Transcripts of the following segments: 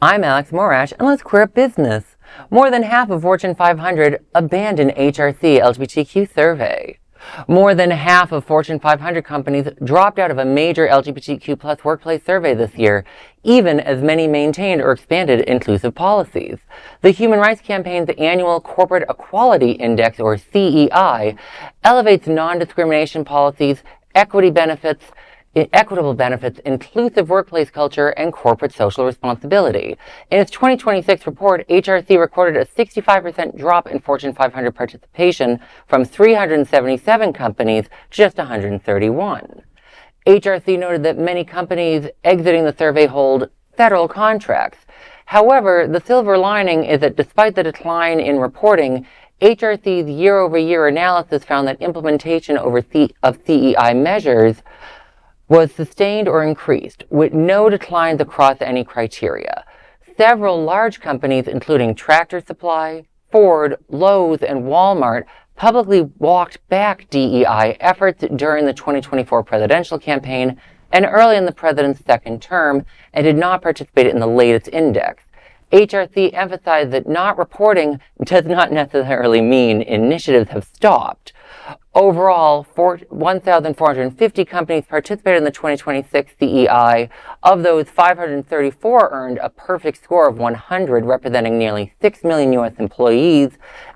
I'm Alex Morash, and let's queer up business. More than half of Fortune 500 abandon HRC LGBTQ survey. More than half of Fortune 500 companies dropped out of a major LGBTQ plus workplace survey this year, even as many maintained or expanded inclusive policies. The Human Rights Campaign's annual Corporate Equality Index, or CEI, elevates non-discrimination policies, equitable benefits, inclusive workplace culture, and corporate social responsibility. In its 2026 report, HRC recorded a 65% drop in Fortune 500 participation from 377 companies to just 131. HRC noted that many companies exiting the survey hold federal contracts. However, the silver lining is that despite the decline in reporting, HRC's year-over-year analysis found that implementation of CEI measures was sustained or increased, with no declines across any criteria. Several large companies, including Tractor Supply, Ford, Lowe's, and Walmart, publicly walked back DEI efforts during the 2024 presidential campaign and early in the president's second term, and did not participate in the latest index. HRC emphasized that not reporting does not necessarily mean initiatives have stopped. Overall, 1,450 companies participated in the 2026 CEI. Of those, 534 earned a perfect score of 100, representing nearly 6 million U.S. employees.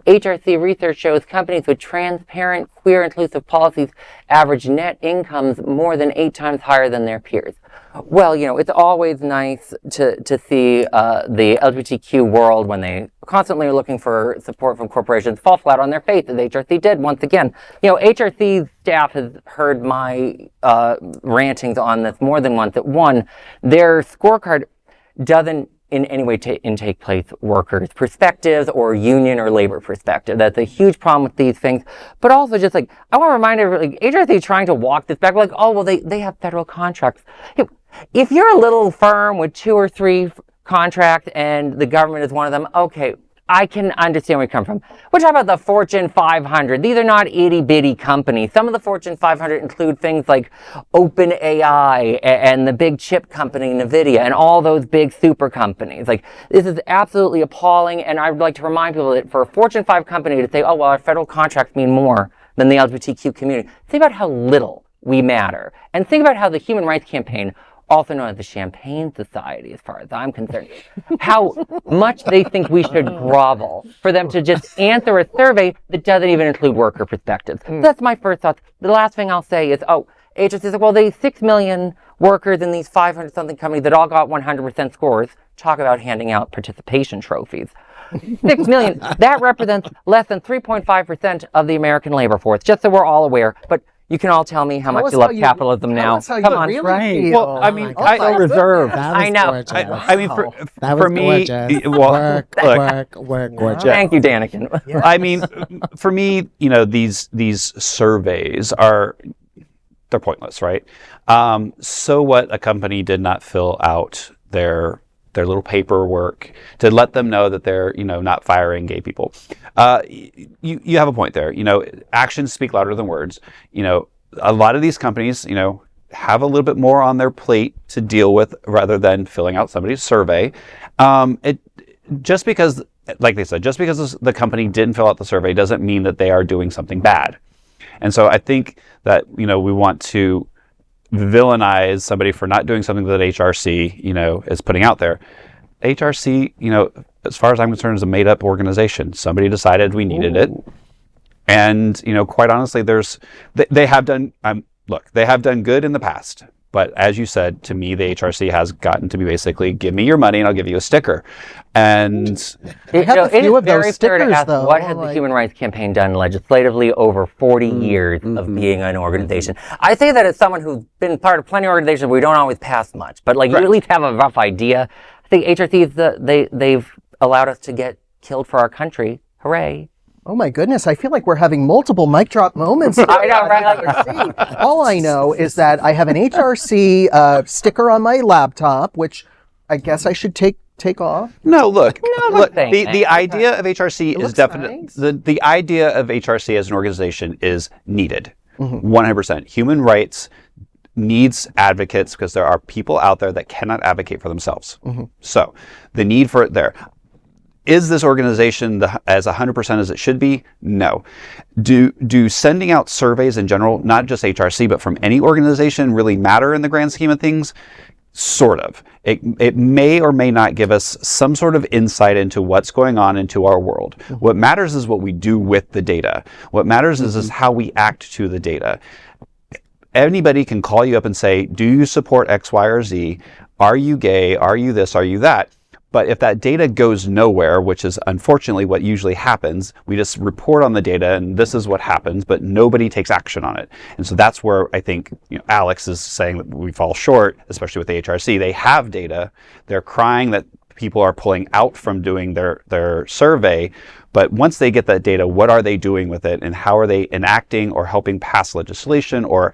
HRC research shows companies with transparent, queer, inclusive policies average net incomes more than 8 times higher than their peers. Well, it's always nice to see the LGBTQ world, when they constantly are looking for support from corporations, fall flat on their face, as HRC did once again. HRC's staff has heard my rantings on this more than once. That one, their scorecard doesn't in any way intake place workers' perspectives or union or labor perspective. That's a huge problem with these things. But also just I want to remind everybody, HRC is trying to walk this back. They have federal contracts. If you're a little firm with 2 or 3 contracts and the government is one of them, okay, I can understand where you come from. We're talking about the Fortune 500. These are not itty-bitty companies. Some of the Fortune 500 include things like OpenAI and the big chip company, NVIDIA, and all those big super companies. This is absolutely appalling, and I would like to remind people that for a Fortune 5 company to say, oh, well, our federal contracts mean more than the LGBTQ community, think about how little we matter. And think about how the Human Rights Campaign, also known as the Champagne Society, as far as I'm concerned, how much they think we should grovel for them to just answer a survey that doesn't even include worker perspectives. So that's my first thought. The last thing I'll say is, HRC says, well, they 6 million workers in these 500-something companies that all got 100% scores. Talk about handing out participation trophies. 6 million, that represents less than 3.5% of the American labor force, just so we're all aware. But you can all tell me how much you love capitalism now. Come on, really right? Feel. Well, I mean, I reserve. I know. I mean, for me, work. Thank you, Daniken. Yes. I mean, for me, these surveys they're pointless, right? So what? A company did not fill out their little paperwork to let them know that they're, not firing gay people. You have a point there. Actions speak louder than words. A lot of these companies, have a little bit more on their plate to deal with rather than filling out somebody's survey. Just because, like they said, just because the company didn't fill out the survey doesn't mean that they are doing something bad. And so I think that, we want to villainize somebody for not doing something that HRC, is putting out there. HRC, as far as I'm concerned, is a made-up organization. Somebody decided we needed it. And, quite honestly, they have done, they have done good in the past. But as you said, to me, the HRC has gotten to be basically, give me your money and I'll give you a sticker. And it is very fair to ask, what has the Human Rights Campaign done legislatively over 40 years of being an organization? I say that as someone who's been part of plenty of organizations where we don't always pass much, but you at least have a rough idea. I think HRC, they've allowed us to get killed for our country. Hooray. Oh my goodness, I feel like we're having multiple mic drop moments. I know, right? All I know is that I have an HRC sticker on my laptop, which I guess I should take off. No, look, the idea of HRC is definitely, nice. The idea of HRC as an organization is needed. 100%. Human rights needs advocates because there are people out there that cannot advocate for themselves. So the need for it there. Is this organization as 100% as it should be? No. Do sending out surveys in general, not just HRC, but from any organization, really matter in the grand scheme of things? Sort of. It may or may not give us some sort of insight into what's going on into our world. What matters is what we do with the data. What matters is how we act to the data. Anybody can call you up and say, do you support X, Y, or Z? Are you gay? Are you this? Are you that? But if that data goes nowhere, which is unfortunately what usually happens, we just report on the data and this is what happens, but nobody takes action on it. And so that's where I think Alex is saying that we fall short, especially with the HRC. They have data. They're crying that people are pulling out from doing their survey. But once they get that data, what are they doing with it, and how are they enacting or helping pass legislation or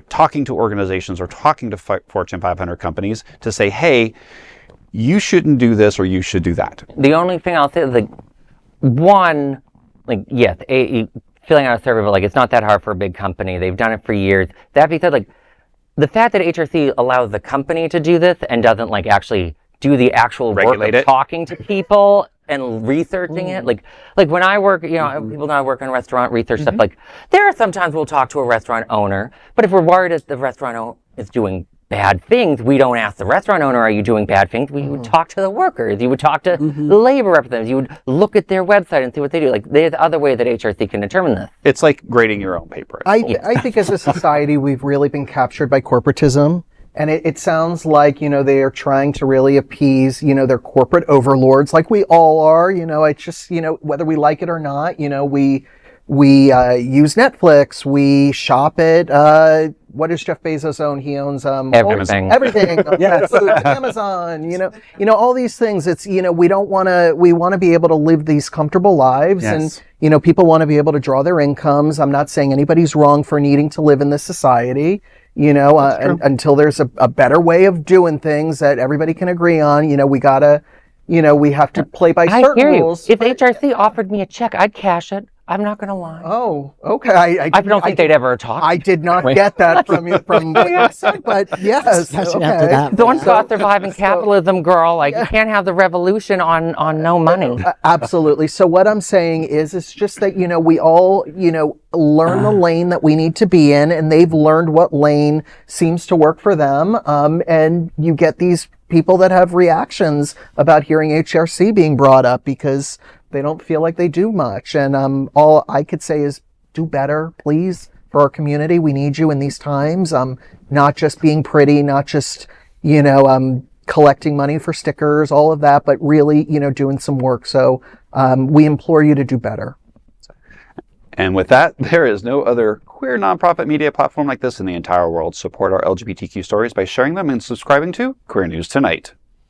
talking to organizations or talking to Fortune 500 companies to say, hey, you shouldn't do this or you should do that. The only thing I'll say is, yes, filling out a survey, but it's not that hard for a big company. They've done it for years. That being said, the fact that HRC allows the company to do this and doesn't actually do the actual work of talking to people and researching it. When I work, people know I work in restaurant research stuff. There are sometimes we'll talk to a restaurant owner, but if we're worried that the restaurant owner is doing bad things, we don't ask the restaurant owner, are you doing bad things? We would talk to the workers. You would talk to the labor representatives. You would look at their website and see what they do. There's other ways that HRC can determine this. It's like grading your own paper. I think as a society, we've really been captured by corporatism. And it sounds like, they are trying to really appease, their corporate overlords, like we all are. It's just, whether we like it or not, we use Netflix, we shop at, what does Jeff Bezos own? He owns everything. Everything. Yes. Amazon. All these things. It's we want to be able to live these comfortable lives, and people want to be able to draw their incomes. I'm not saying anybody's wrong for needing to live in this society. Until there's a better way of doing things that everybody can agree on. We gotta, we have to play by certain rules. If HRC offered me a check, I'd cash it. I'm not going to lie. Oh, okay. I don't think they'd ever talk. I did not get that from you, from what you said, but yes. Okay. Someone's got surviving capitalism, girl. You can't have the revolution on no money. Absolutely. So what I'm saying is, it's just that, we all, learn the lane that we need to be in, and they've learned what lane seems to work for them. And you get these people that have reactions about hearing HRC being brought up because they don't feel like they do much. And all I could say is do better, please, for our community. We need you in these times. Not just being pretty, not just, collecting money for stickers, all of that, but really, doing some work. So we implore you to do better. And with that, there is no other queer nonprofit media platform like this in the entire world. Support our LGBTQ stories by sharing them and subscribing to Queer News Tonight.